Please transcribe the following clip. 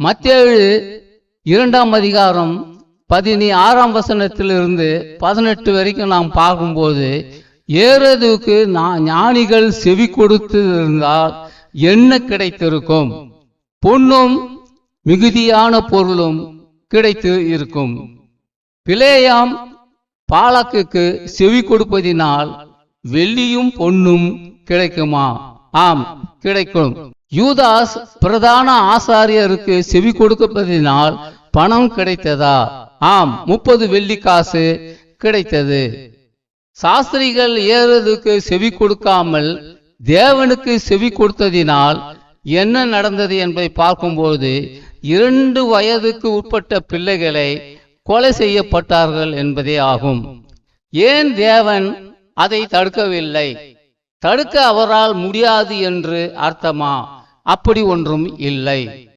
மத்தேயு 2ஆம் அதிகாரம் 16ஆம் வசனத்திலிருந்து 18 வரைக்கும் நாம் பார்க்கும்போது, ஏரோதுவுக்கு ஞானிகள் செவி கொடுத்திருந்தால் என்ன கிடைத்திருக்கும்? பொன்னும் மிகுதியான பொருளும் கிடைத்து இருக்கும். பிலேயாம் பாலாக்குக்கு செவி கொடுப்பதினால் வெள்ளியும் பொன்னும் கிடைக்குமா? ஆம், கிடைக்கும். யூதாஸ் பிரதான ஆசாரியருக்கு செவி கொடுப்பதினால் பணம் கிடைத்ததா? ஆம், 30 வெள்ளிக்காசு கிடைத்தது. சாஸ்திரிகள் ஏரோதுக்கு செவி கொடுக்காமல் தேவனுக்கு செவி கொடுத்ததினால் என்ன நடந்தது என்பதை பார்க்கும்போது, 2 வயதுக்கு உட்பட்ட பிள்ளைகளை கொலை செய்யப்பட்டார்கள் என்பதே ஆகும். ஏன் தேவன் அதை தடுக்கவில்லை? தடுக்க அவரால் முடியாது என்று அர்த்தமா? அப்படி ஒன்றும் இல்லை.